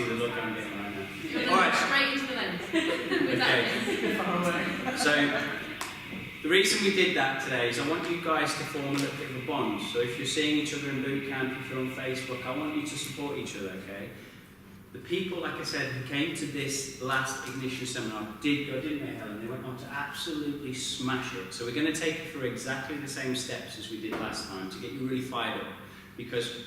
see the look I'm getting right now. You're All right. straight into the lens. Okay. So, the reason we did that today is I want you guys to form a little bit of a bond. So if you're seeing each other in boot camp, if you're on Facebook, I want you to support each other, okay? The people, like I said, who came to this last Ignition seminar did go, didn't they, Helen? They went on to absolutely smash it. So we're going to take you through exactly the same steps as we did last time to get you really fired up. Because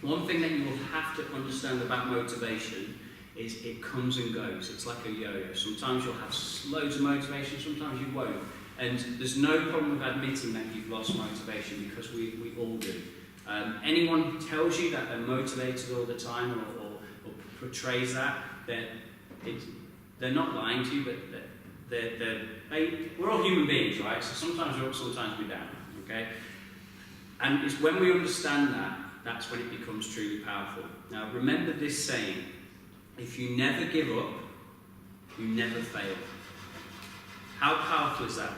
one thing that you will have to understand about motivation is it comes and goes. It's like a yo-yo. Sometimes you'll have loads of motivation, sometimes you won't. And there's no problem with admitting that you've lost motivation, because we all do. Anyone who tells you that they're motivated all the time or portrays that, they're not lying to you, but we're all human beings, right? So sometimes we're up, sometimes we're down, okay? And it's when we understand that, that's when it becomes truly powerful. Now, remember this saying: if you never give up, you never fail. How powerful is that?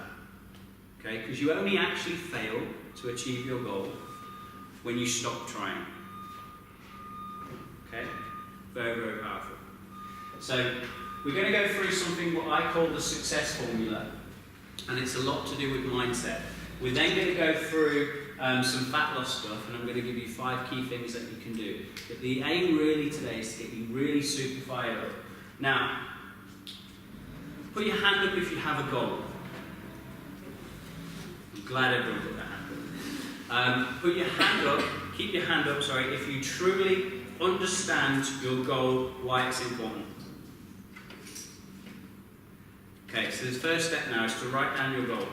Okay, because you only actually fail to achieve your goal when you stop trying. Okay? Very, very powerful. So, we're going to go through something what I call the success formula, and it's a lot to do with mindset. We're then going to go through some fat loss stuff, and I'm going to give you 5 key things that you can do. But the aim really today is to get you really super fired up. Now, put your hand up if you have a goal. I'm glad everyone put their hand up. Put your hand up, keep your hand up, sorry, if you truly understand your goal, why it's important. Okay, so the first step now is to write down your goal.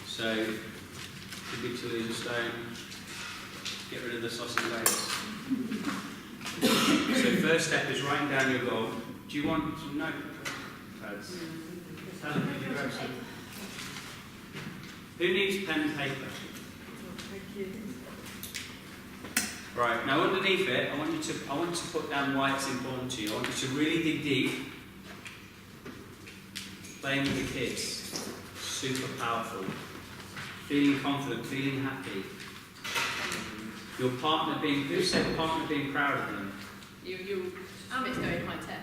So, too big to lose a stone, get rid of the sausage legs. So first step is writing down your goal. Do you want some notepads? Helen, can you grab some? Who needs pen and paper? Right, now underneath it, I want you to put down why it's important to you. I want you to really dig deep. Playing with the kids, super powerful. Feeling confident, feeling happy. Your partner being, who said partner being proud of them? Amit's going high tech.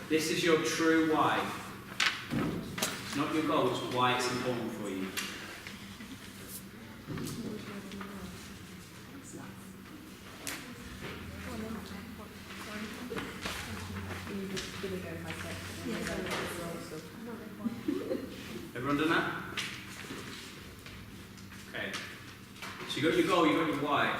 This is your true why. It's not your goal, it's why it's important for you. Everyone done that? Okay. So you got your goal, you got your why.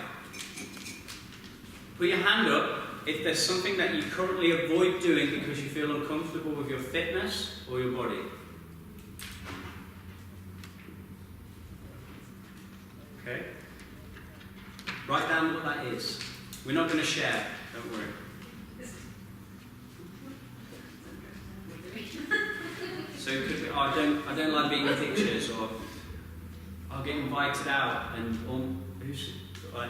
Put your hand up if there's something that you currently avoid doing because you feel uncomfortable with your fitness or your body. Okay? Write down what that is. We're not going to share, don't worry. So it could be, oh, I don't like being in pictures, or I'll get invited out and all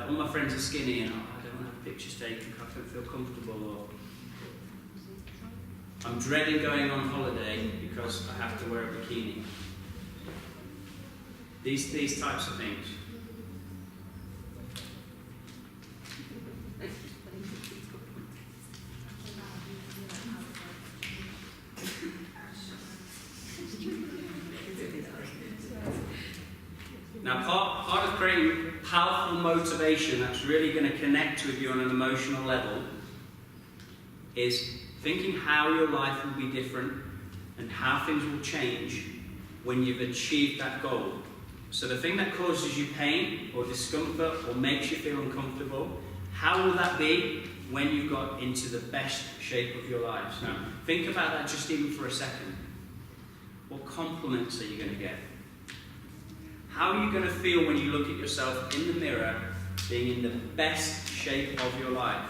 my friends are skinny and I don't want to have pictures taken because I don't feel comfortable, or I'm dreading going on holiday because I have to wear a bikini. These types of things. Now, part of creating powerful motivation that's really going to connect with you on an emotional level is thinking how your life will be different and how things will change when you've achieved that goal. So the thing that causes you pain or discomfort or makes you feel uncomfortable, how will that be when you've got into the best shape of your lives? Now, think about that just even for a second. What compliments are you going to get? How are you going to feel when you look at yourself in the mirror being in the best shape of your life?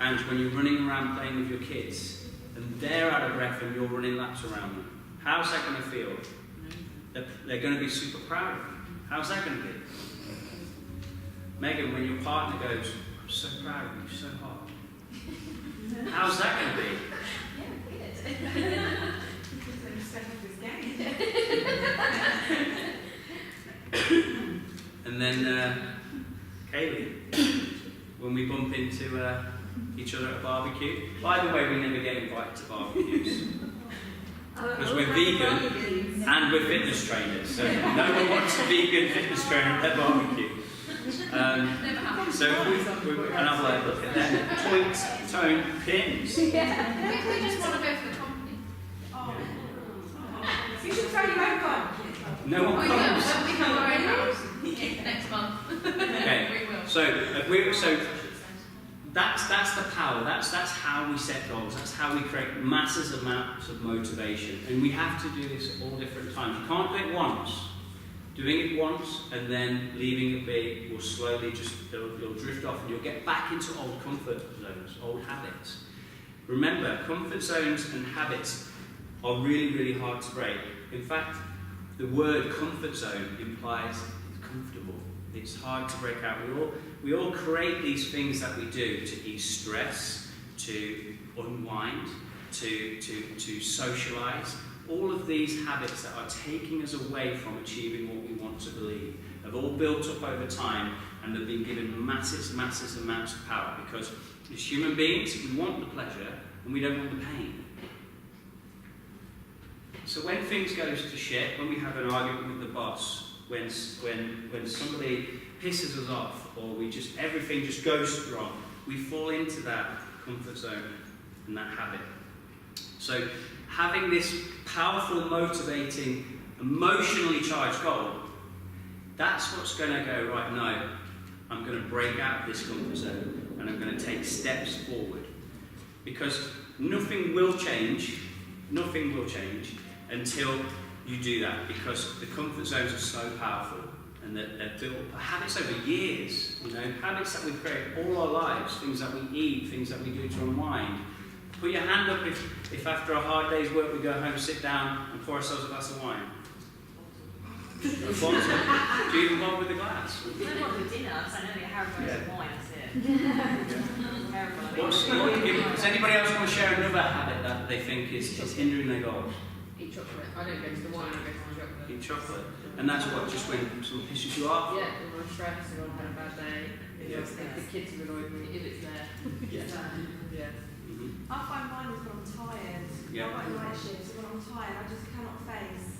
And when you're running around playing with your kids and they're out of breath and you're running laps around them, how's that going to feel? They're going to be super proud of you. How's that going to be? Megan, when your partner goes, I'm so proud of you, you're so hot. How's that going to be? Yeah, good. then Kaylee, when we bump into each other at a barbecue. By the way, we never get invited to barbecues because we're vegan and we're fitness trainers, so no one wants a vegan fitness trainer at their barbecue. Never happened. So and I'll look at them. Point, tone, pins. We just want to go for the company. You should throw your own gun. No one We will. comes. When we have our own house next month. Okay. We will. So that's the power. That's how we set goals. That's how we create massive amounts of motivation. And we have to do this at all different times. You can't do it once. Doing it once and then leaving it be will slowly just you'll drift off and you'll get back into old comfort zones, old habits. Remember, comfort zones and habits are really, really hard to break. In fact, the word comfort zone implies it's comfortable. It's hard to break out. We all create these things that we do to ease stress, to unwind, to socialise. All of these habits that are taking us away from achieving what we want to believe have all built up over time and have been given massive amounts of power because as human beings, we want the pleasure and we don't want the pain. So when things go to shit, when we have an argument with the boss, when somebody pisses us off or everything just goes wrong, we fall into that comfort zone and that habit. So having this powerful, motivating, emotionally charged goal, that's what's going to go, right, no, I'm going to break out of this comfort zone and I'm going to take steps forward. Because nothing will change until you do that, because the comfort zones are so powerful and that they're built habits over years, habits that we create all our lives, things that we eat, things that we do to unwind. Put your hand up if after a hard day's work we go home, sit down and pour ourselves a glass of wine. Alfonso, do you even bother with the glass? I don't want to dinner, so I know you have a wine, that's it. Does anybody else want to share another habit that they think is hindering their goals? Eat chocolate. I don't go to the wine, I go to the chocolate. Eat chocolate. And that's what, just when someone pisses you off? Yeah, when I'm stressed or I've had a bad day. Yeah. The kids have annoyed me, if it's there. Yeah. Yeah. I find mine is when I'm tired. Yeah. I like night shifts, so when I'm tired, I just cannot face.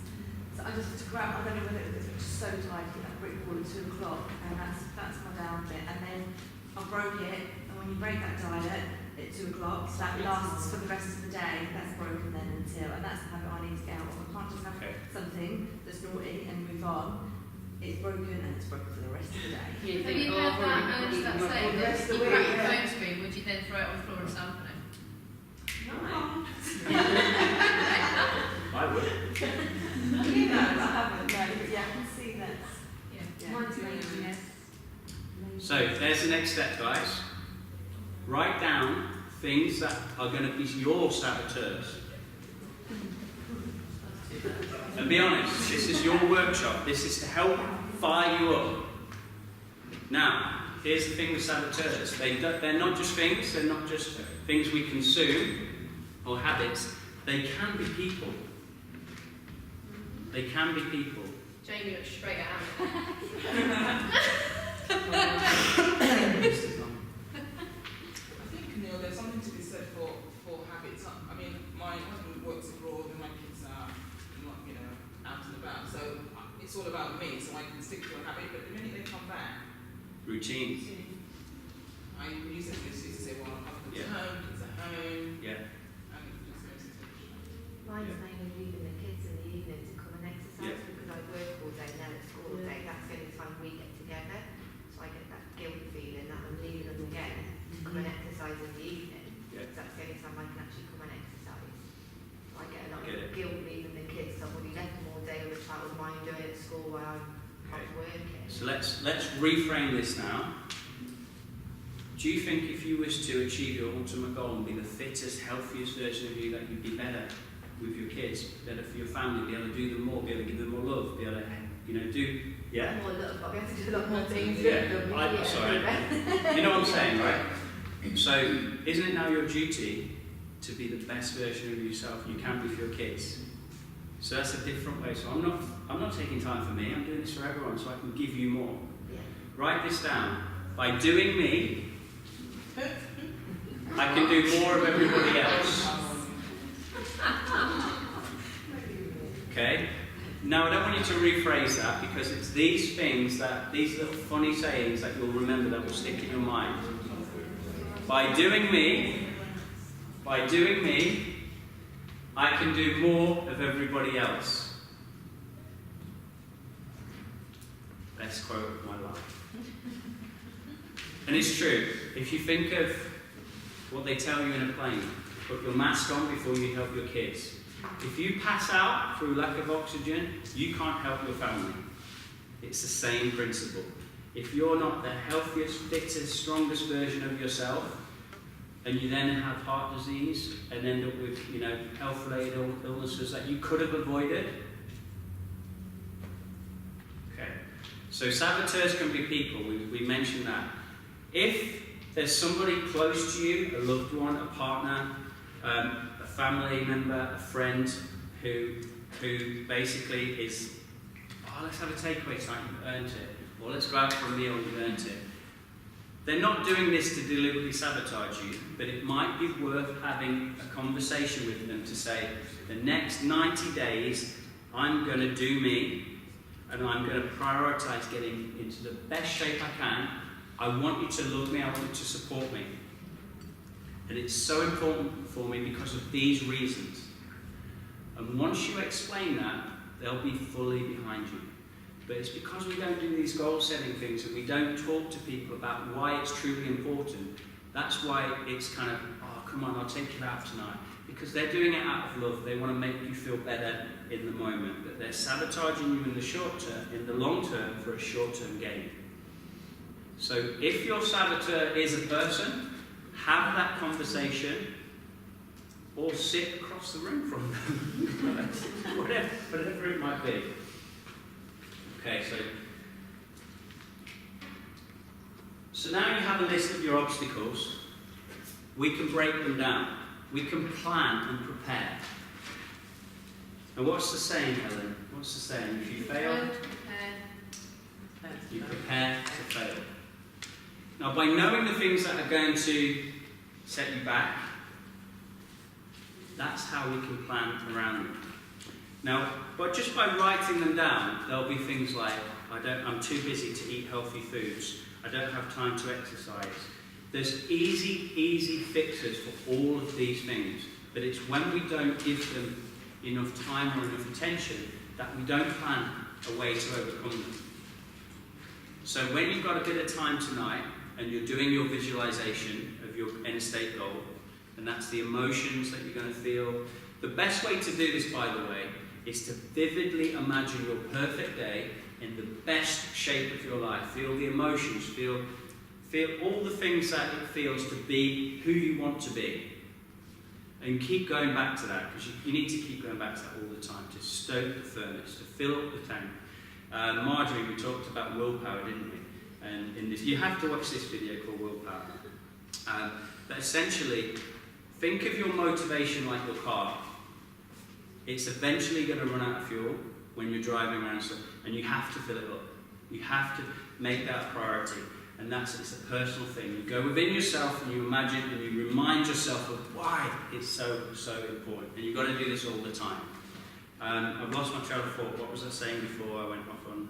So I just have to grab, I don't know whether it's just so tired, I hit that brick wall at 2 o'clock, and that's my down bit. And then I broke it, and when you break that diet at 2 o'clock, so that lasts for the rest of the day, that's broken then until, and that's the habit I need to get out of. I can't just have something that's naughty and move on. It's broken and it's broken for the rest of the day. Have you had that urge that saying that you crack the phone screen, would you then throw it on the floor and stamp on it? No. I would. No, I haven't, no, but yeah, I can see that. Yeah. Mine's laziness. So there's the next step, guys. Write down things that are going to be your saboteurs. And be honest, this is your workshop. This is to help fire you up. Now, here's the thing with saboteurs. They're not just things. They're not just things we consume or habits. They can be people. They can be people. Jamie looks straight at Anne. I think, Neil, there's something to be said for habits. I mean, my husband works abroad and my kids are not, out and about. So it's all about me, so I can stick to a habit. But the minute they come back, Routine. I use it to say, well, husband's home, kids at home. Yeah. And it just goes into Mine's mainly leaving the kids in the evening to come and exercise because I work all day and they're at school all day. That's the only time we get together. So I get that guilt feeling that I'm leaving them again to come and exercise in the evening. Yeah. Because that's the only time I can actually come and exercise. So I get a lot Get it. of guilt leaving the kids. So I've already left them all day with a child of mine doing it at school while I'm off working. So let's reframe this now. Do you think if you was to achieve your ultimate goal and be the fittest, healthiest version of you, that you'd be better with your kids, better for your family, be able to do them more, be able to give them more love, be able to, do, yeah? More love, but we have to do a lot more things. Yeah, sorry. You know what I'm saying, right? So, isn't it now your duty to be the best version of yourself you can be for your kids? So that's a different way. So I'm not taking time for me. I'm doing this for everyone, so I can give you more. Yeah. Write this down. By doing me, I can do more of everybody else. Okay? Now, I don't want you to rephrase that because it's these things these little funny sayings that you'll remember that will stick in your mind. By doing me, I can do more of everybody else. Best quote of my life. And it's true. If you think of what they tell you in a plane, put your mask on before you help your kids. If you pass out through lack of oxygen, you can't help your family. It's the same principle. If you're not the healthiest, fittest, strongest version of yourself, and you then have heart disease and end up with, health-related illnesses that you could have avoided. Okay. So saboteurs can be people. We mentioned that. If there's somebody close to you, a loved one, a partner, a family member, a friend, who basically is, let's have a takeaway tonight, you've earned it. Or let's go out for a meal, you've earned it. They're not doing this to deliberately sabotage you, but it might be worth having a conversation with them to say, the next 90 days, I'm going to do me, and I'm going to prioritise getting into the best shape I can. I want you to love me, I want you to support me. And it's so important for me because of these reasons. And once you explain that, they'll be fully behind you. But it's because we don't do these goal-setting things and we don't talk to people about why it's truly important. That's why it's kind of, come on, I'll take you out tonight. Because they're doing it out of love. They want to make you feel better in the moment. But they're sabotaging you in the short term, in the long term, for a short-term gain. So if your saboteur is a person, have that conversation or sit across the room from them. whatever it might be. Okay, so now you have a list of your obstacles. We can break them down. We can plan and prepare. And what's the saying, Helen? What's the saying? If you fail, you prepare to fail. Now, by knowing the things that are going to set you back, that's how we can plan around them. Now, but just by writing them down, there'll be things like, I'm too busy to eat healthy foods. I don't have time to exercise. There's easy fixes for all of these things. But it's when we don't give them enough time or enough attention that we don't plan a way to overcome them. So when you've got a bit of time tonight and you're doing your visualization of your end state goal, and that's the emotions that you're going to feel, the best way to do this, by the way, is to vividly imagine your perfect day in the best shape of your life. Feel the emotions, feel all the things that it feels to be who you want to be. And keep going back to that, because you need to keep going back to that all the time, to stoke the furnace, to fill up the tank. Marjorie, we talked about willpower, didn't we? And in this, you have to watch this video called Willpower. But essentially, think of your motivation like your car. It's eventually going to run out of fuel when you're driving around, and you have to fill it up. You have to make that a priority, and it's a personal thing. You go within yourself and you imagine and you remind yourself of why it's so important, and you've got to do this all the time. I've lost my train of thought. What was I saying before I went off on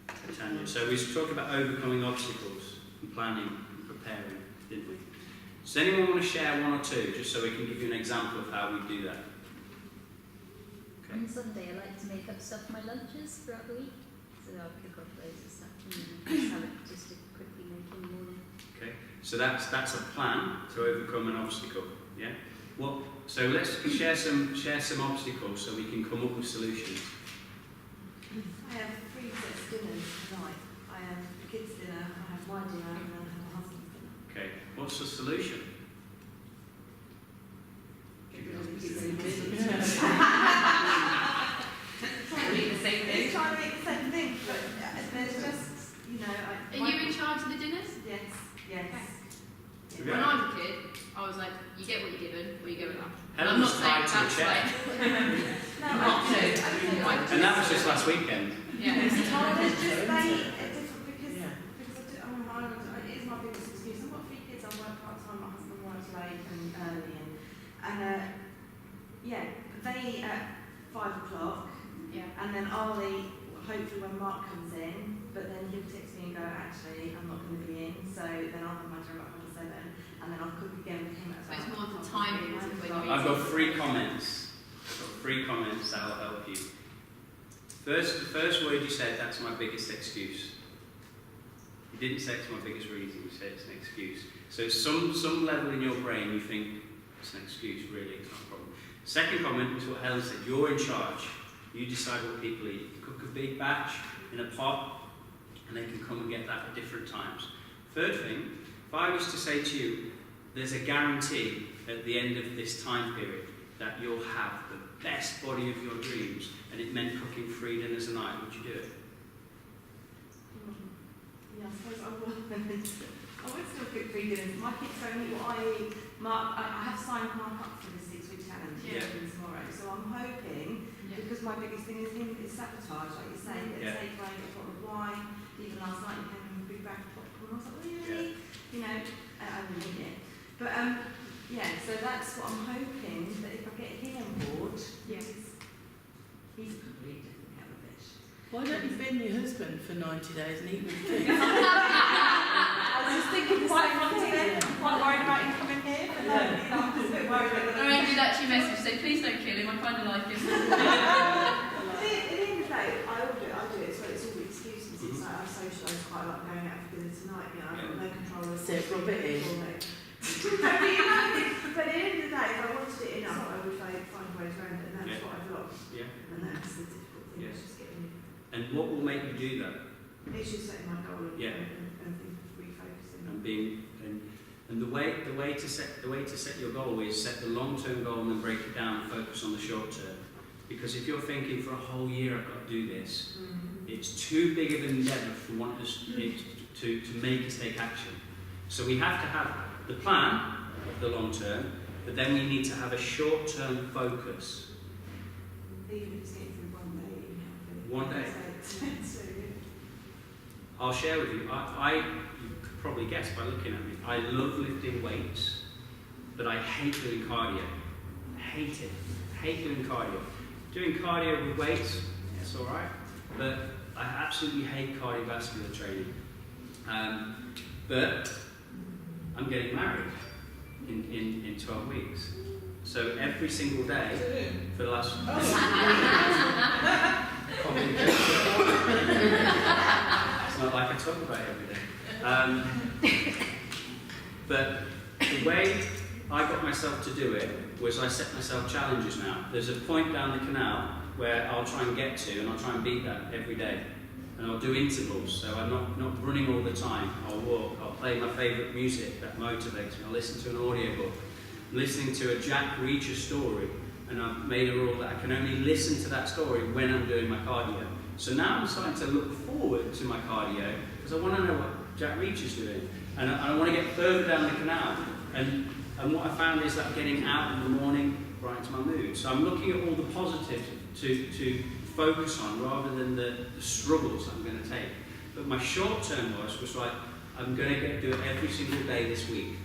a tangent? So we talked about overcoming obstacles and planning and preparing, didn't we? Does anyone want to share one or two, just so we can give you an example of how we do that? On Sunday, I like to make up stuff for my lunches throughout the week, so I'll cook up loads of stuff and salad just to quickly make in the morning. Okay, so that's a plan to overcome an obstacle. Yeah. So let's share some obstacles so we can come up with solutions. I have 3 sets of dinners tonight. I have the kids' dinner, I have my dinner, and then I have my husband's dinner. Okay, what's the solution? Trying to eat the same thing, but there's just, Are you in charge of the dinners? Yes. Okay. When I was a kid, I was like, you get what you're given, or you go with that. Helen was tied to the chair. No, And that was just last weekend. Yeah. There's just different because I yeah, they eat at 5 o'clock, Yeah. and then I'll eat, hopefully when Mark comes in, but then he'll text me and go, actually, I'm not going to be in, so then I'll have my dinner at 7, and then I'll cook again with him at So it's about more the timing of when you I've got 3 comments. That'll help you. The first word you said, that's my biggest excuse. You didn't say it's my biggest reason, you said it's an excuse. So some level in your brain you think it's an excuse, really, it's not a problem. Second comment was what Helen said, you're in charge. You decide what people eat. You cook a big batch in a pot and they can come and get that at different times. Third thing, if I was to say to you, there's a guarantee at the end of this time period that you'll have the best body of your dreams, and it meant cooking 3 dinners a night, would you do it? Yeah, I suppose I would. I would still cook 3 dinners. My kids don't eat what I eat. I have signed Mark up for the 6-week challenge Yeah. tomorrow, so I'm hoping, Yeah. because my biggest thing is him is sabotage, like you say, get Yeah. a takeaway, get a bottle of wine. Even last night, he came with a big bag of popcorn. I was like, really? You know, I didn't eat it. But yeah, so that's what I'm hoping, that if I get him on board, Yeah. he's a complete different kettle of fish. Why don't you bend your husband for 90 days and eat with you? I was just thinking quite worried about him coming here, but no, you know, I'm just a bit worried about Or Andy actually messaged, say, please don't kill him, I kind of like him. At the end of the day, I do it, so it's all excuses. It's like I socialise quite a lot going out for dinner tonight, you know, I've got no control over Sit for a bit in. But at the end of the day, if I wanted it enough, I would find ways around it, and that's Yeah. what I've lost. Yeah. And that's the difficult thing, Yeah. it's just getting, And what will make you do that? it's just setting my goal and, Yeah. and refocusing. And being and the way to set your goal is set the long-term goal and then break it down and focus on the short term. Because if you're thinking for a whole year I've got to do this, it's too big of an endeavour for one of us to make us take action. So we have to have the plan of the long term, but then we need to have a short-term focus. Even if it's getting through one day, you have to. One day. So, I'll share with you, you could probably guess by looking at me, I love lifting weights, but I hate doing cardio. I hate it. I hate doing cardio. Doing cardio with weights, it's alright, but I absolutely hate cardiovascular training. But I'm getting married in 12 weeks. So every single day for the last... It's not like I talk about it every day. But the way I got myself to do it was I set myself challenges now. There's a point down the canal where I'll try and get to, and I'll try and beat that every day. And I'll do intervals, so I'm not running all the time. I'll walk, I'll play my favourite music that motivates me, I'll listen to an audiobook. I'm listening to a Jack Reacher story, and I've made a rule that I can only listen to that story when I'm doing my cardio. So now I'm starting to look forward to my cardio, because I want to know what Jack Reacher's doing. And I want to get further down the canal. And what I found is that getting out in the morning brightens my mood. So I'm looking at all the positives to focus on rather than the struggles I'm going to take. But my short term was like, I'm going to do it every single day this week.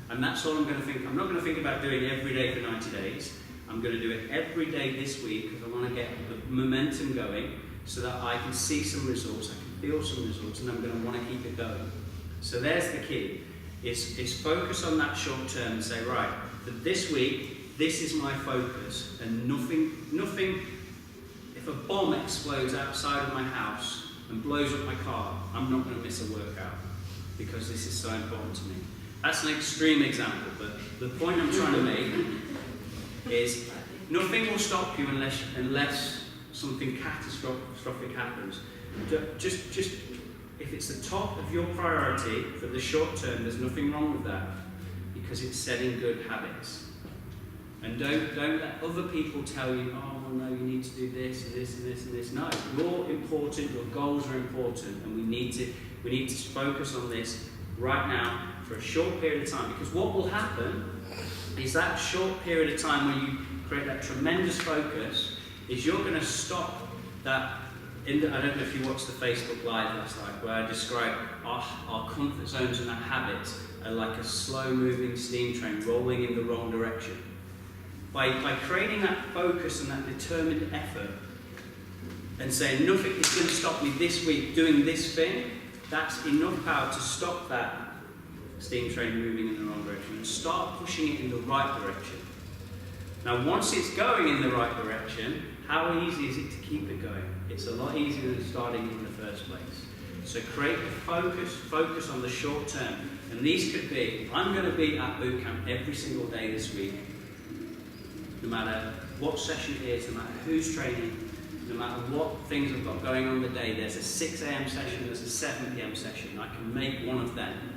And that's all I'm going to think. I'm not going to think about doing it every day for 90 days. I'm going to do it every day this week because I want to get the momentum going so that I can see some results, I can feel some results, and I'm going to want to keep it going. So there's the key. It's focus on that short term and say, right, for this week, this is my focus, and nothing, if a bomb explodes outside of my house and blows up my car, I'm not going to miss a workout because this is so important to me. That's an extreme example, but the point I'm trying to make is nothing will stop you unless something catastrophic happens. Just if it's the top of your priority for the short term, there's nothing wrong with that because it's setting good habits. And don't let other people tell you, oh well, no, you need to do this and this and this and this. No, you're important, your goals are important, and we need to focus on this right now for a short period of time, because what will happen is that short period of time when you create that tremendous focus is you're going to stop that. I don't know if you watched the Facebook Live last night where I described our comfort zones and our habits are like a slow moving steam train rolling in the wrong direction. By creating that focus and that determined effort and saying nothing is going to stop me this week doing this thing, that's enough power to stop that steam train moving in the wrong direction and start pushing it in the right direction. Now, once it's going in the right direction, how easy is it to keep it going? It's a lot easier than starting in the first place. So create the focus on the short term. And these could be, I'm going to be at boot camp every single day this week, no matter what session it is, no matter who's training, no matter what things I've got going on the day. There's a 6 a.m. session, there's a 7 p.m. session. I can make one of them.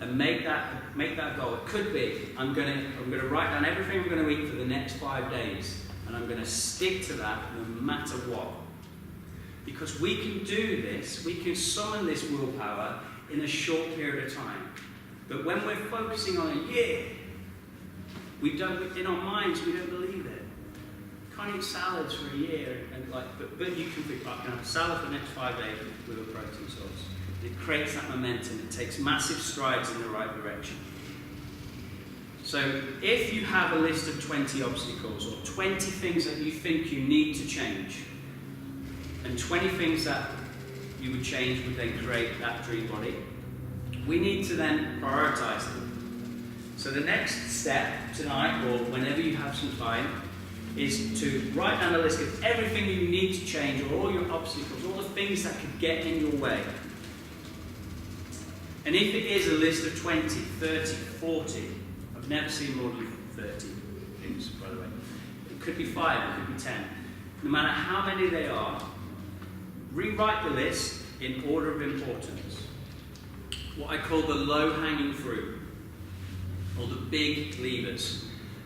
And make that goal. It could be, I'm going to write down everything I'm going to eat for the next 5 days, and I'm going to stick to that no matter what. Because we can do this, we can summon this willpower in a short period of time. But when we're focusing on a year, in our minds, we don't believe it. You can't eat salads for a year, but you can have a salad for the next 5 days with a protein source. It creates that momentum. It takes massive strides in the right direction. So if you have a list of 20 obstacles or 20 things that you think you need to change, and 20 things that you would change would then create that dream body, we need to then prioritize them. So the next step tonight, or whenever you have some time, is to write down a list of everything you need to change, or all your obstacles, all the things that could get in your way. And if it is a list of 20, 30, 40, I've never seen more than 30 things, by the way. It could be 5, it could be 10. No matter how many they are, rewrite the list in order of importance. What I call the low-hanging fruit, or the big levers.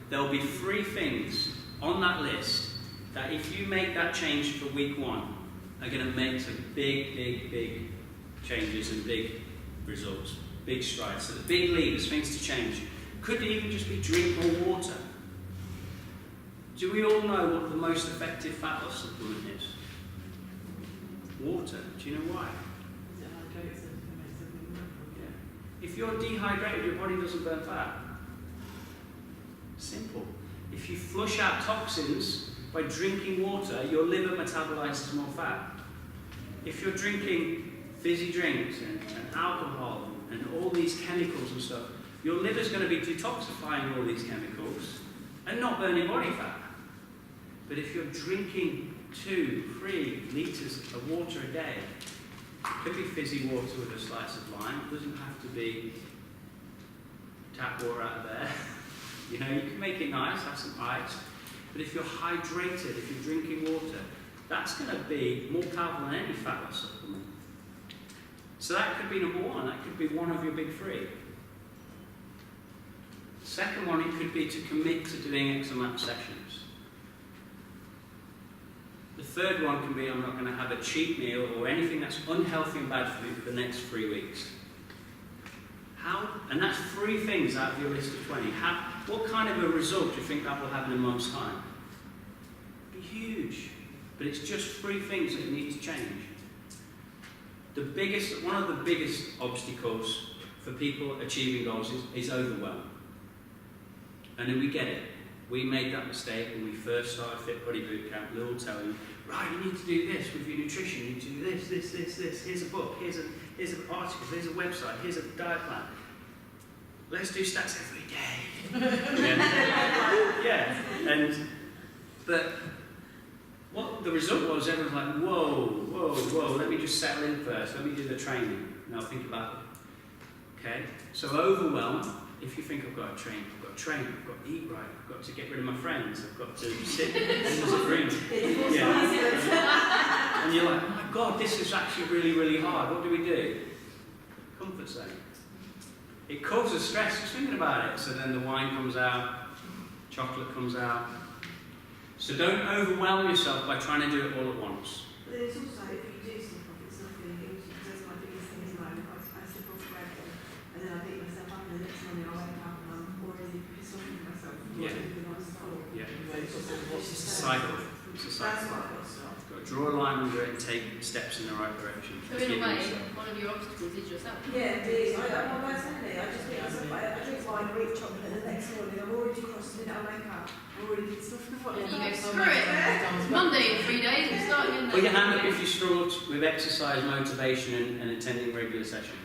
There'll be 3 things on that list that if you make that change for week 1, are going to make some big changes and big results, big strides. So the big levers, things to change. Could even just be drink more water. Do we all know what the most effective fat loss supplement is? Water. Do you know why? Yeah. If you're dehydrated, your body doesn't burn fat. Simple. If you flush out toxins by drinking water, your liver metabolizes more fat. If you're drinking fizzy drinks and alcohol and all these chemicals and stuff, your liver's going to be detoxifying all these chemicals and not burning body fat. But if you're drinking 2-3 litres of water a day, it could be fizzy water with a slice of lime, it doesn't have to be tap water out of there. You know, you can make it nice, have some ice, but if you're hydrated, if you're drinking water, that's going to be more powerful than any fat loss supplement. So that could be number 1, that could be one of your big 3. The second one, it could be to commit to doing X amount of sessions. The third one can be, I'm not going to have a cheat meal or anything that's unhealthy and bad for me for the next 3 weeks. And that's 3 things out of your list of 20. What kind of a result do you think that will have in a month's time? It'll be huge. But it's just 3 things that you need to change. One of the biggest obstacles for people achieving goals is overwhelm. And then we get it. We made that mistake when we first started Fit Body Bootcamp. Lil will tell you, right, you need to do this with your nutrition, you need to do this. Here's a book, here's an article, here's a website, here's a diet plan. Let's do stats every day. Yeah. But what the result was, everyone's like, whoa, let me just settle in first, let me do the training, and I'll think about it. Okay? So overwhelm, if you think I've got to train, I've got to eat right, I've got to get rid of my friends, I've got to sit in the room. Yeah. And you're like, oh my God, this is actually really hard. What do? Comfort zone. It causes stress just thinking about it. So then the wine comes out, chocolate comes out. So don't overwhelm yourself by trying to do it all at once. But there's also, if you do slip off, it's not feeling guilty, because that's my biggest thing as well. I slip off bread, and then I beat myself up, and the next morning I wake up and I'm already pissed off with myself. Yeah. It's a cycle. It's a cycle. That's what I've got to stop. You've got to draw a line under it and take steps in the right direction. So in a way, one of your obstacles is yourself. Yeah, it is. I'm on my Saturday. I just beat myself up. I drink wine or eat chocolate, and the next morning I'm already already crossed the minute I wake up. I already did stuff with what And you I've go, done. screw it. It's Monday in 3 days, we're starting in Put your hand up if you struggle with exercise, motivation and attending regular sessions.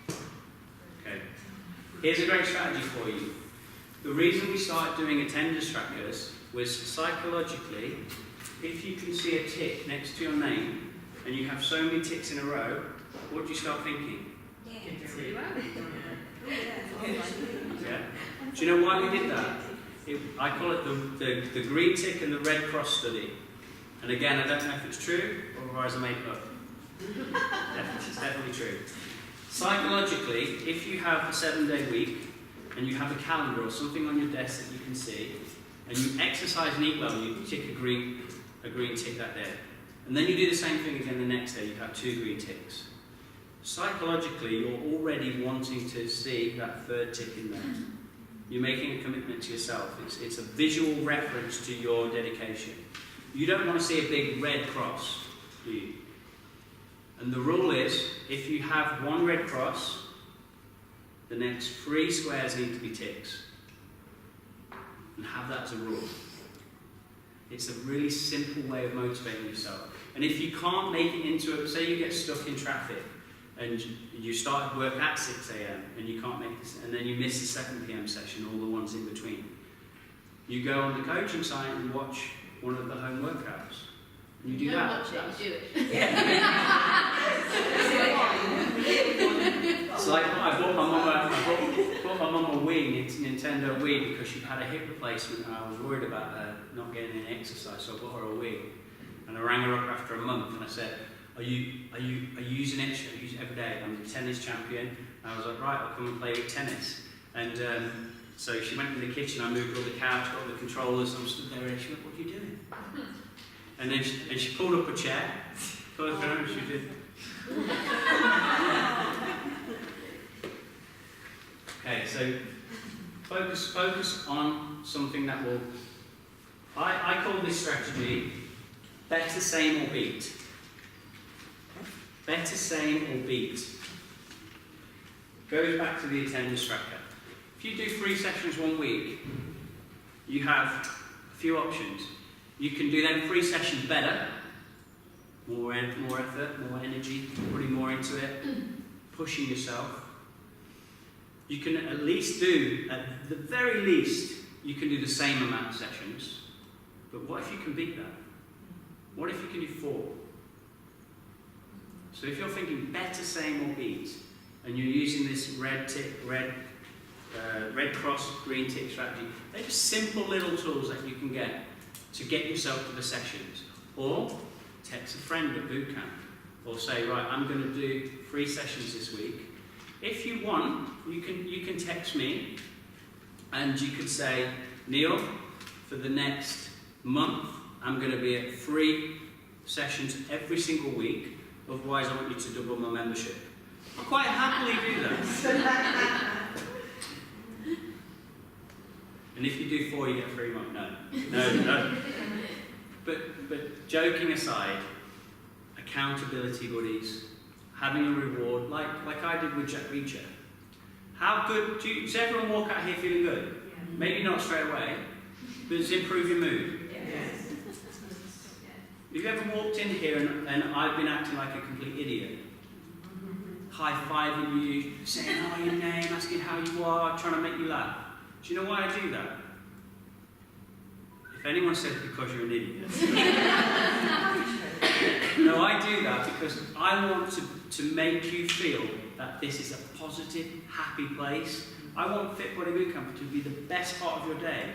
Okay. Here's a great strategy for you. The reason we started doing attendance trackers was psychologically, if you can see a tick next to your name and you have so many ticks in a row, what do you start thinking? Yeah. Do you know why we did that? I call it the green tick and the red cross study. And again, I don't know if it's true or otherwise I make it up. It's definitely true. Psychologically, if you have a 7-day week and you have a calendar or something on your desk that you can see, and you exercise and eat well, you tick a green tick that day. And then you do the same thing again the next day, you have 2 green ticks. Psychologically, you're already wanting to see that 3rd tick in there. You're making a commitment to yourself. It's a visual reference to your dedication. You don't want to see a big red cross, do you? And the rule is, if you have 1 red cross, the next 3 squares need to be ticks. And have that as a rule. It's a really simple way of motivating yourself. And if you can't make it into it, say you get stuck in traffic, and you started work at 6 a.m. and you can't make this, and then you miss the 7 p.m. session, all the ones in between. You go on the coaching site and watch one of the home workouts. And you do don't that. watch it, you do it. It's like I bought my mum a Wii, Nintendo Wii, because she had a hip replacement and I was worried about her not getting any exercise, so I bought her a Wii. And I rang her up after a month and I said, Are you using it? I use it every day. I'm the tennis champion. And I was like, right, I'll come and play with tennis. And so she went in the kitchen, I moved all the couch, got all the controllers, and I stood there and she went, what are you doing? And then she pulled up a chair, pulled her and she did. Okay, so focus on something that will, I call this strategy better, same or beat. Better, same or beat. Goes back to the attendance tracker. If you do 3 sessions 1 week, you have a few options. You can do them 3 sessions better, more effort, more energy, putting more into it, pushing yourself. You can at least do, at the very least, you can do the same amount of sessions. But what if you can beat that? What if you can do 4? So if you're thinking better, same or beat, and you're using this red cross, green tick strategy, they're just simple little tools that you can get to get yourself to the sessions. Or text a friend at boot camp, or say, right, I'm going to do 3 sessions this week. If you want, you can text me, and you could say, Neil, for the next month, I'm going to be at 3 sessions every single week. Otherwise, I want you to double my membership. I'll quite happily do that. And if you do 4, you get 3 months. No. But joking aside, accountability buddies, having a reward, like I did with Jack Reacher. How good, does everyone walk out here feeling good? Yeah. Maybe not straight away, but does it improve your mood? Yes. Have you ever walked in here and I've been acting like a complete idiot? High-fiving you, saying your name, asking how you are, trying to make you laugh. Do you know why I do that? If anyone says because you're an idiot. No, I do that because I want to make you feel that this is a positive, happy place. I want Fit Body Bootcamp to be the best part of your day.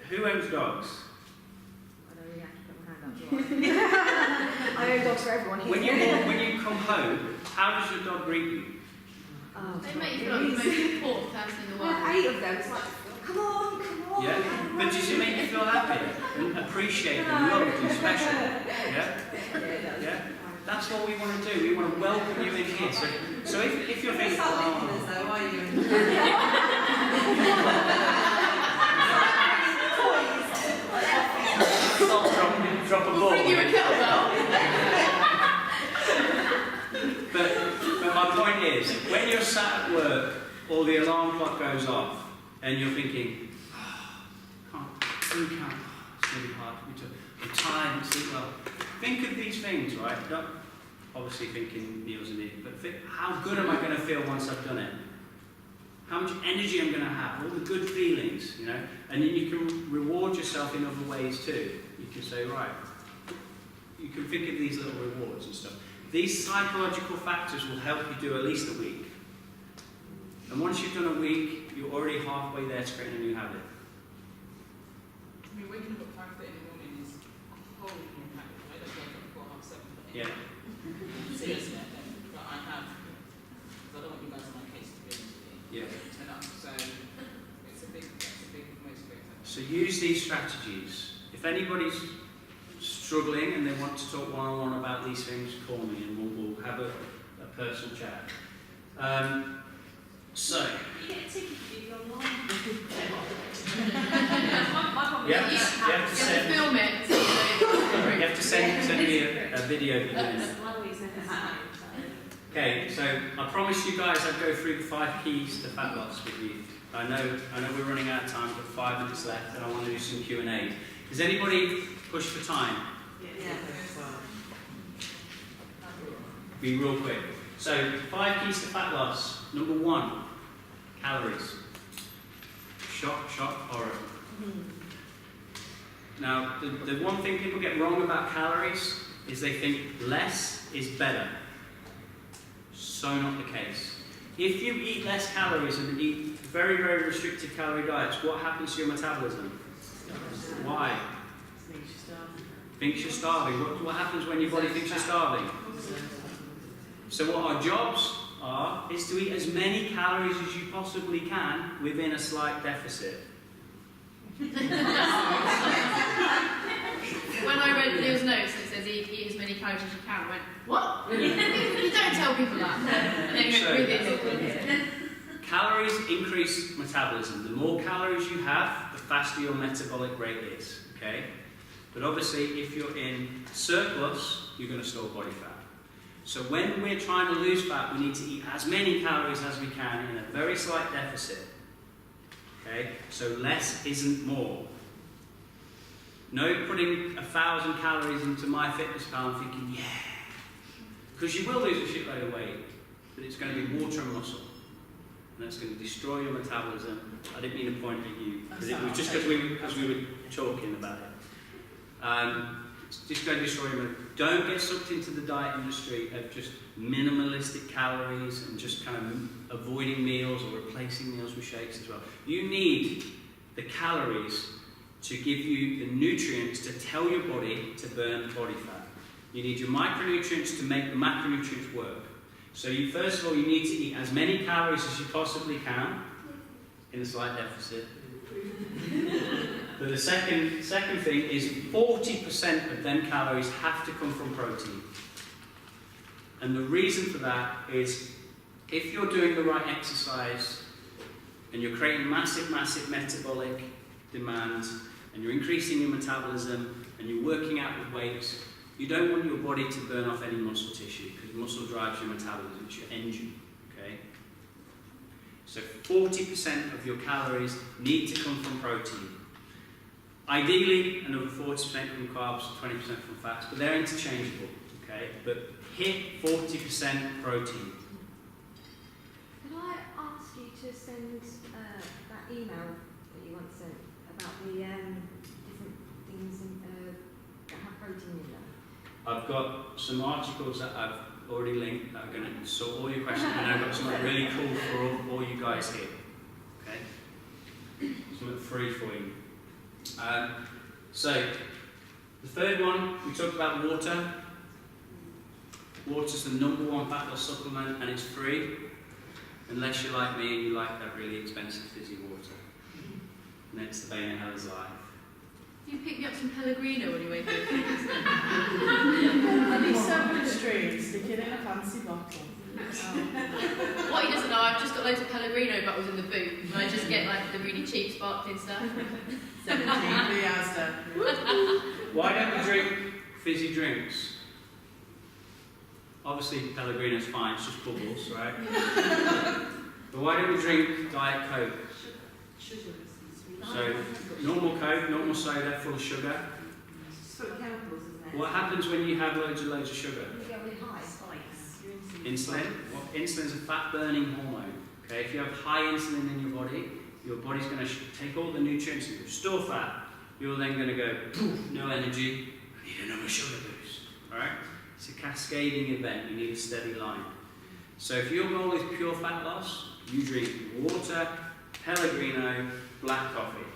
Who owns dogs? I own dogs for everyone here. When you come home, how does your dog greet you? Oh, They make you feel like the most important person in the world. I have 8 of them. It's like, come on. Yeah, but does it make you feel happy and appreciated and loved and special? Yeah? Yeah? That's what we want to do. We want to welcome you in here. So if you're thinking, though, are you? drop a ball. Bring you a kettlebell. But my point is, when you're sat at work or the alarm clock goes off, and you're thinking, oh, it's going to be hard for me to, I'm tired and sleep well. Think of these things, right? Not obviously thinking Neil's an idiot, but think, how good am I going to feel once I've done it? How much energy I'm going to have, all the good feelings, you know? And then you can reward yourself in other ways too. You can say, right, you can think of these little rewards and stuff. These psychological factors will help you do at least a week. And once you've done a week, you're already halfway there to creating a new habit. I mean, waking up at 5:30 in the morning is a whole new habit. I don't wake up before 7:30. Yeah. Seriously, I don't. But I have, because I don't want you guys on my case to be honest with you. Yeah. Turn up. So that's a big motivator. So use these strategies. If anybody's struggling and they want to talk one-on-one about these things, call me and we'll have a personal chat. So, You get a ticket if you go online. you have to send, film it. So you have to send me a video of you doing it. Chloe's never happened. Okay, so I promised you guys I'd go through the 5 keys to fat loss with you. I know we're running out of time, we've got 5 minutes left and I want to do some Q&A. Does anybody push for time? Yeah. Be real quick. So, 5 keys to fat loss. Number 1, calories. Shock, horror. Now, the one thing people get wrong about calories is they think less is better. So not the case. If you eat less calories and eat very, very restricted calorie diets, what happens to your metabolism? Why? Thinks you're starving. What happens when your body thinks you're starving? So what our jobs are is to eat as many calories as you possibly can within a slight deficit. when I read Neil's notes and it says eat as many calories as you can, I went, what? You don't tell people that. And then you go, really? Calories increase metabolism. The more calories you have, the faster your metabolic rate is. Okay? But obviously, if you're in surplus, you're going to store body fat. So when we're trying to lose fat, we need to eat as many calories as we can in a very slight deficit. Okay? So less isn't more. No putting 1,000 calories into MyFitnessPal and thinking, yeah. Because you will lose a shitload of weight, but it's going to be water and muscle. And that's going to destroy your metabolism. I didn't mean to point at you, but it was just because we were talking about it. It's just going to destroy your metabolism. Don't get sucked into the diet industry of just minimalistic calories and just kind of avoiding meals or replacing meals with shakes as well. You need the calories to give you the nutrients to tell your body to burn body fat. You need your micronutrients to make the macronutrients work. So first of all, you need to eat as many calories as you possibly can in a slight deficit. But the second thing is 40% of them calories have to come from protein. And the reason for that is if you're doing the right exercise and you're creating massive metabolic demand and you're increasing your metabolism and you're working out with weights, you don't want your body to burn off any muscle tissue because muscle drives your metabolism, it's your engine, okay? So 40% of your calories need to come from protein. Ideally, another 40% from carbs, 20% from fats, but they're interchangeable, okay? But hit 40% protein. Can I ask you to send that email that you once sent about the different things that have protein in them? I've got some articles that I've already linked that are going to sort all your questions, and I've got something really cool for all you guys here. Okay? Something free for you. So, the third one, we talked about water. Water's the #1 fat loss supplement, and it's free, unless you're like me and you like that really expensive fizzy water. And it's the bane of Helen's life. You pick me up some Pellegrino when you wake up. And he's so extreme, sticking it in a fancy bottle. What he doesn't know, I've just got loads of Pellegrino bottles in the boot, and I just get like the really cheap sparkling stuff. 17 Asda. Why don't we drink fizzy drinks? Obviously, Pellegrino's fine, it's just bubbles, right? But why don't we drink Diet Coke? So, normal Coke, normal soda, full of sugar. It's full of chemicals, isn't it? What happens when you have loads and loads of sugar? You get really high spikes. Insulin. Well, insulin is a fat-burning hormone. Okay, if you have high insulin in your body's going to take all the nutrients and store fat. You're then going to go, poof, no energy, I need another sugar boost. All right? It's a cascading event. You need a steady line. So if your goal is pure fat loss, you drink water, Pellegrino, black coffee.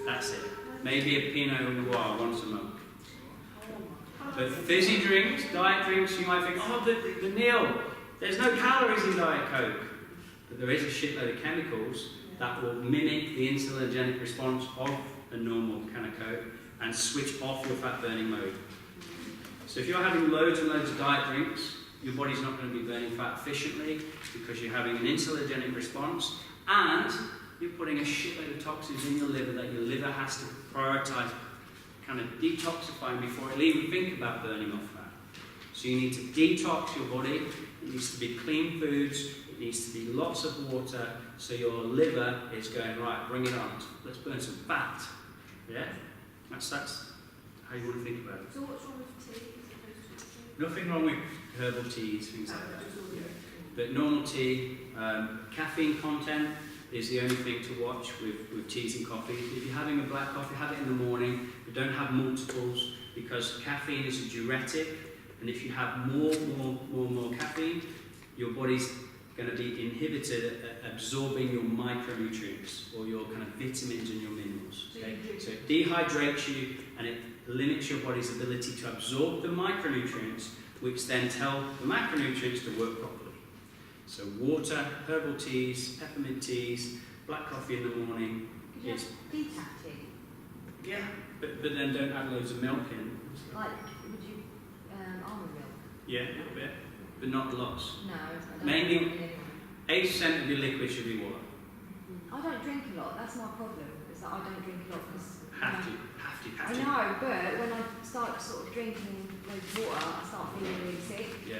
That's it. Maybe a Pinot Noir once a month. But fizzy drinks, diet drinks, you might think, oh, the Neil, there's no calories in Diet Coke. But there is a shitload of chemicals that will mimic the insulinogenic response of a normal can of Coke and switch off your fat-burning mode. So if you're having loads and loads of diet drinks, your body's not going to be burning fat efficiently because you're having an insulinogenic response and you're putting a shitload of toxins in your liver that your liver has to prioritise kind of detoxifying before it'll even think about burning off fat. So you need to detox your body. It needs to be clean foods. It needs to be lots of water. So your liver is going, right, bring it on. Let's burn some fat. Yeah? That's how you want to think about it. So what's wrong with tea? As opposed to tea? Nothing wrong with herbal teas, things like that. Yeah. But normal tea, caffeine content is the only thing to watch with teas and coffee. If you're having a black coffee, have it in the morning, but don't have multiples because caffeine is a diuretic, and if you have more caffeine, your body's going to be inhibited at absorbing your micronutrients or your kind of vitamins and your minerals. Okay? So it dehydrates you and it limits your body's ability to absorb the micronutrients, which then tell the macronutrients to work properly. So water, herbal teas, peppermint teas, black coffee in the morning. Could you have decaf tea? Yeah, but then don't add loads of milk in. Like, would you, almond milk? Yeah, a little bit, but not lots. No, I don't. Mainly- drink it. 80% of your liquid should be water. I don't drink a lot. That's my problem. Is that I don't drink a lot because. Have to. I know, but when I start sort of drinking loads of water, I start feeling really sick. Yeah.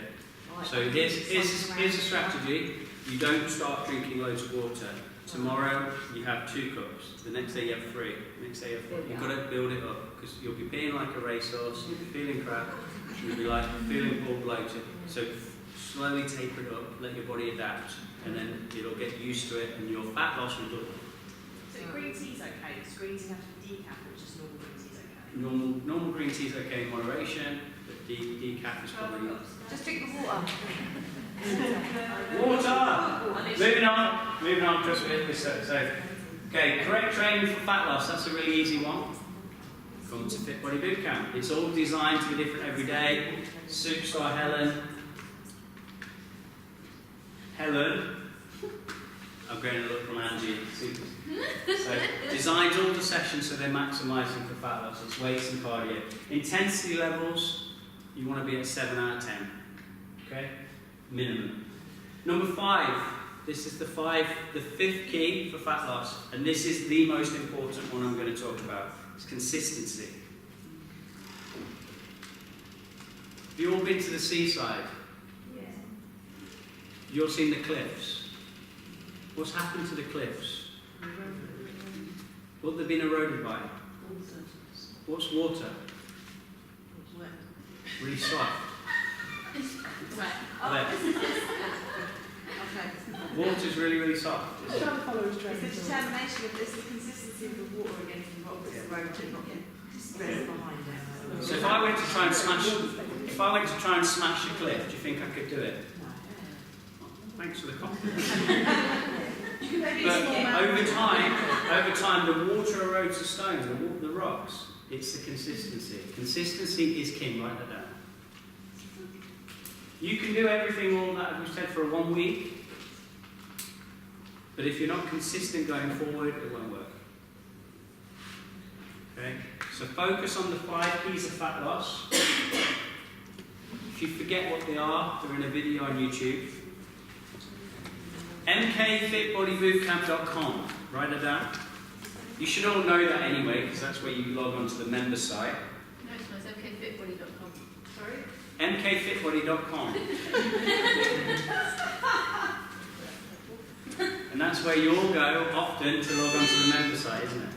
Like, So here's a strategy. You don't start drinking loads of water. Tomorrow you have 2 cups. The next day you have 3. The next day you have 4. You've got to build it up because you'll be peeing like a racehorse. You'll be feeling crap. You'll be like feeling full bloated. So slowly taper it up. Let your body adapt, and then it'll get used to it, and your fat loss will double. So green tea's okay, because green tea has to be decaf, but just normal green tea's okay. Normal green tea is okay in moderation, but decaf is probably. Just drink the water. Water! Moving on, trust me, this so. Okay, correct training for fat loss, that's a really easy one. Come to Fit Body Bootcamp. It's all designed to be different every day. Superstar Helen. I'm going to look from Angie. So, designed all the sessions so they're maximising for fat loss. It's weights and cardio. Intensity levels, you want to be at 7 out of 10. Okay? Minimum. Number 5. This is the 5th key for fat loss. And this is the most important one I'm going to talk about. It's consistency. Have you all been to the seaside? Yeah. You've all seen the cliffs. What's happened to the cliffs? What have they been eroded by? What's water? Really soft. Wet. Wet. Okay. Water's really, really soft. I'm trying to follow his trend. It's the determination of this, the consistency of the water against the rocks that eroded, not getting spread behind it. So if I went to try and smash a cliff, do you think I could do it? Thanks for the compliment. But over time, the water erodes the stones, the rocks. It's the consistency. Consistency is king. Write that down. You can do everything, all that we've said, for 1 week. But if you're not consistent going forward, it won't work. Okay? So focus on the 5 keys of fat loss. If you forget what they are, they're in a video on YouTube. mkfitbodybootcamp.com. Write it down. You should all know that anyway, because that's where you log on to the member site. No, it's nice. mkfitbody.com. Sorry? mkfitbody.com. And that's where you all go often to log on to the member site, isn't it?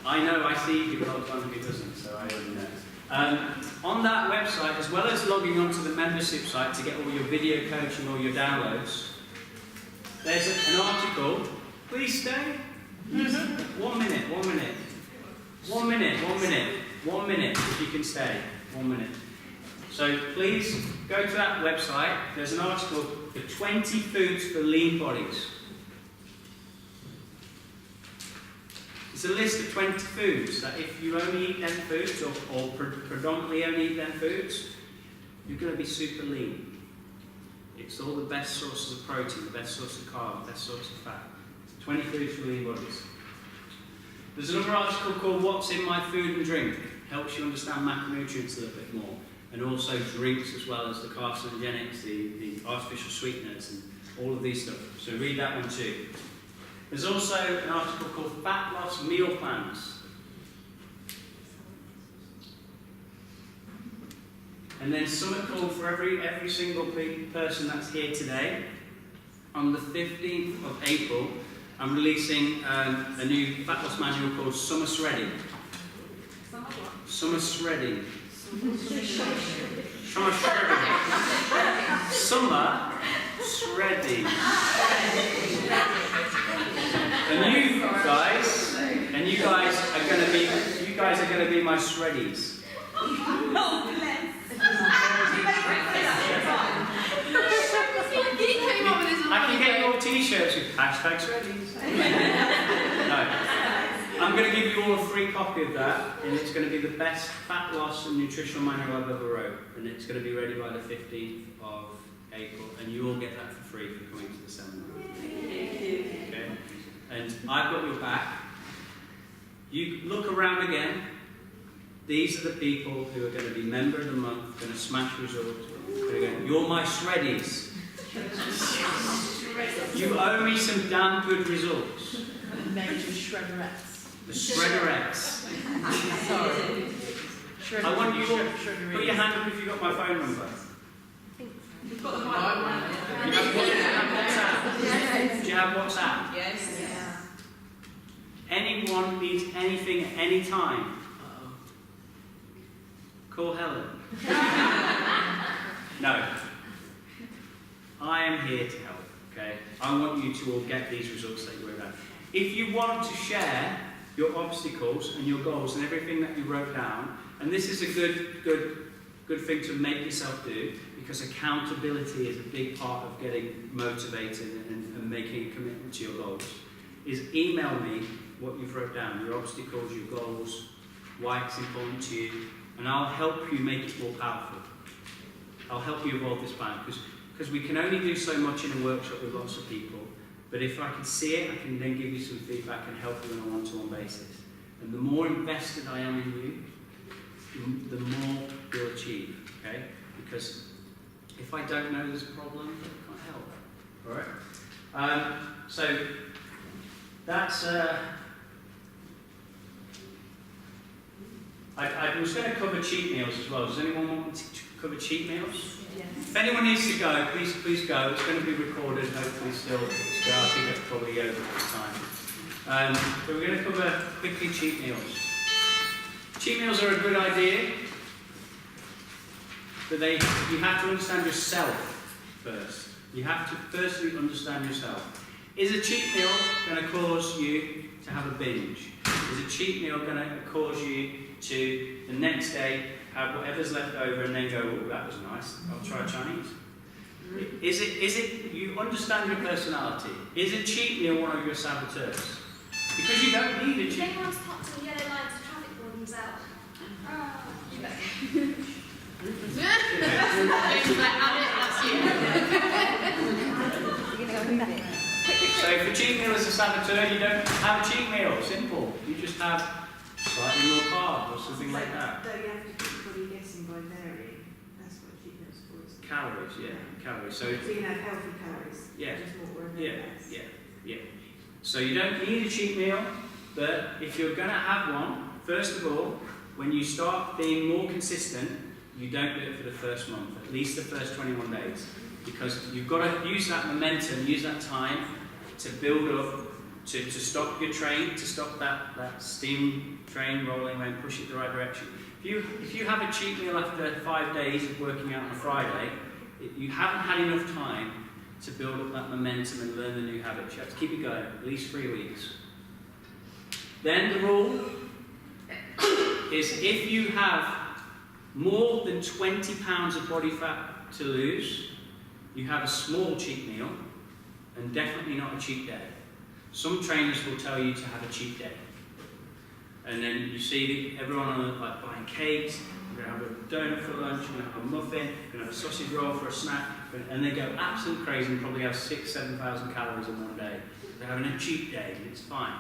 I know, I see people all the time who doesn't, so I already know. On that website, as well as logging onto the membership site to get all your video coaching, all your downloads, there's an article. Please stay. 1 minute, 1 minute. 1 minute, 1 minute, 1 minute, if you can stay. 1 minute. So please go to that website. There's an article, the 20 foods for lean bodies. It's a list of 20 foods that if you only eat them foods, or predominantly only eat them foods, you're going to be super lean. It's all the best sources of protein, the best source of carb, the best source of fat. 20 foods for lean bodies. There's another article called What's in My Food and Drink. Helps you understand macronutrients a little bit more. And also drinks as well as the carcinogenics, the artificial sweeteners and all of these stuff. So read that one too. There's also an article called Fat Loss Meal Plans. And then something called for every single person that's here today. On the 15th of April, I'm releasing a new fat loss manual called Summer Shredding. Summer Shredding. Summer Shredding. Summer Shredding. And you guys are going to be my shreddies. I can get your t-shirts with hashtag shreddies. No. I'm going to give you all a free copy of that, and it's going to be the best fat loss and nutritional manual I've ever wrote, and it's going to be ready by the 15th of April, and you all get that for free for coming to the seminar. Okay? And I've got your back. You look around again. These are the people who are going to be member of the month, going to smash results. You're my shreddies. You owe me some damn good results. Named Shredderettes. The Shredderettes. Sorry. I want you to put your hand up if you've got my phone number. You've got the right one. Do you have WhatsApp? Yes. Anyone needs anything at any time, call Helen. No. I am here to help, okay? I want you to all get these results that you wrote down. If you want to share your obstacles and your goals and everything that you wrote down, and this is a good thing to make yourself do, because accountability is a big part of getting motivated and making a commitment to your goals, is email me what you've wrote down, your obstacles, your goals, why it's important to you, and I'll help you make it more powerful. I'll help you evolve this plan, because we can only do so much in a workshop with lots of people, but if I can see it, I can then give you some feedback and help you on a one-to-one basis. And the more invested I am in you, the more you'll achieve, okay? Because if I don't know there's a problem, I can't help, all right? So that's... I was going to cover cheat meals as well. Does anyone want me to cover cheat meals? Yes. If anyone needs to go, please go. It's going to be recorded, hopefully still. I think that's probably over this time. But we're going to cover quickly cheat meals. Cheat meals are a good idea, but you have to understand yourself first. You have to firstly understand yourself. Is a cheat meal going to cause you to have a binge? Is a cheat meal going to cause you to the next day have whatever's left over and then go, oh, that was nice, I'll try Chinese? Is it you understand your personality? Is a cheat meal one of your saboteurs? Because you don't need a cheat meal. Anyone's popped some yellow lines of traffic wardens out. So if a cheat meal is a saboteur, you don't have a cheat meal. Simple. You just have slightly more carbs or something like that. Don't you have to keep your body guessing by varying? That's what cheat meals for, isn't it? Calories, yeah, calories. So So you can have healthy calories. Yeah. Just more or less. yeah. So you don't need a cheat meal, but if you're going to have one, first of all, when you start being more consistent, you don't do it for the first month, at least the first 21 days. because you've got to use that momentum, use that time to build up, to stop your train, to stop that steam train rolling away and push it the right direction. If you have a cheat meal after 5 days of working out on a Friday, you haven't had enough time to build up that momentum and learn the new habits. You have to keep it going, at least 3 weeks. Then the rule is if you have more than 20 pounds of body fat to lose, you have a small cheat meal and definitely not a cheat day. Some trainers will tell you to have a cheat day. And then you see everyone on like buying cakes, you're going to have a donut for lunch, you're going to have a muffin, you're going to have a sausage roll for a snack, and they go absolutely crazy and probably have 6,000-7,000 calories in one day. They're having a cheat day, and it's fine.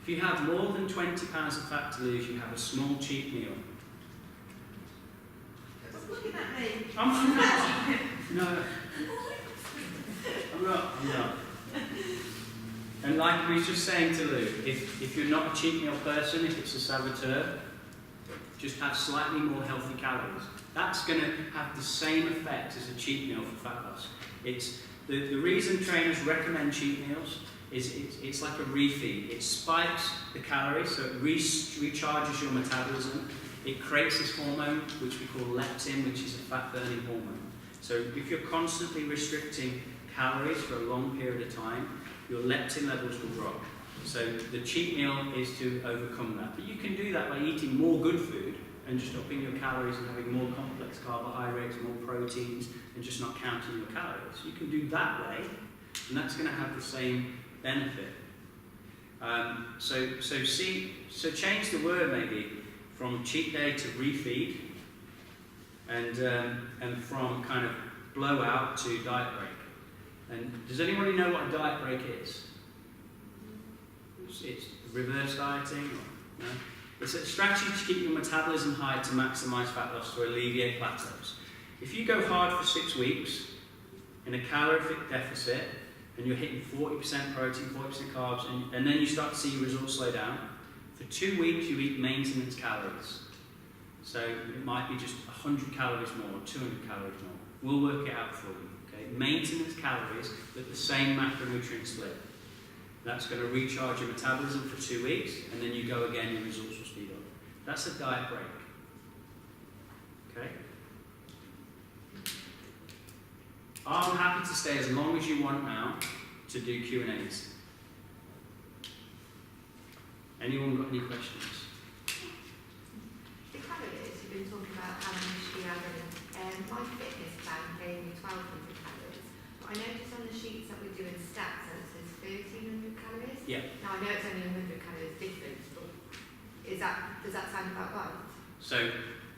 If you have more than 20 pounds of fat to lose, you have a small cheat meal. Stop looking at me. I'm not. No. I'm not. And like I was just saying to Lou, if you're not a cheat meal person, if it's a saboteur, just have slightly more healthy calories. That's going to have the same effect as a cheat meal for fat loss. It's the reason trainers recommend cheat meals is it's like a refeed. It spikes the calories, so it recharges your metabolism. It creates this hormone, which we call leptin, which is a fat-burning hormone. So if you're constantly restricting calories for a long period of time, your leptin levels will drop. So the cheat meal is to overcome that. But you can do that by eating more good food and just upping your calories and having more complex carbohydrates, more proteins, and just not counting your calories. You can do that way, and that's going to have the same benefit. So change the word maybe from cheat day to refeed, and from kind of blowout to diet break. And does anybody know what a diet break is? It's reverse dieting? Or, no? It's a strategy to keep your metabolism high to maximise fat loss to alleviate plateaus. If you go hard for 6 weeks in a calorific deficit and you're hitting 40% protein, 40% carbs, and then you start to see your results slow down, for 2 weeks you eat maintenance calories. So it might be just 100 calories more, 200 calories more. We'll work it out for you. Okay? Maintenance calories with the same macronutrient split. That's going to recharge your metabolism for 2 weeks, and then you go again, your results will speed up. That's a diet break. Okay? I'm happy to stay as long as you want now to do Q&As. Anyone got any questions? The calories, you've been talking about how much you have in my fitness plan gave me 1,200 calories. But I noticed on the sheets that we do in stats that it says 1,300 calories. Yeah. Now I know it's only 100 calories difference, but does that sound about right? So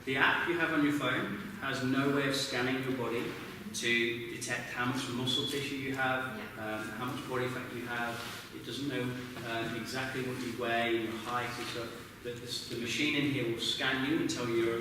the app you have on your phone has no way of scanning your body to detect how much muscle tissue you have, how much body fat you have. It doesn't know exactly what you weigh, your height and stuff. The machine in here will scan you and tell you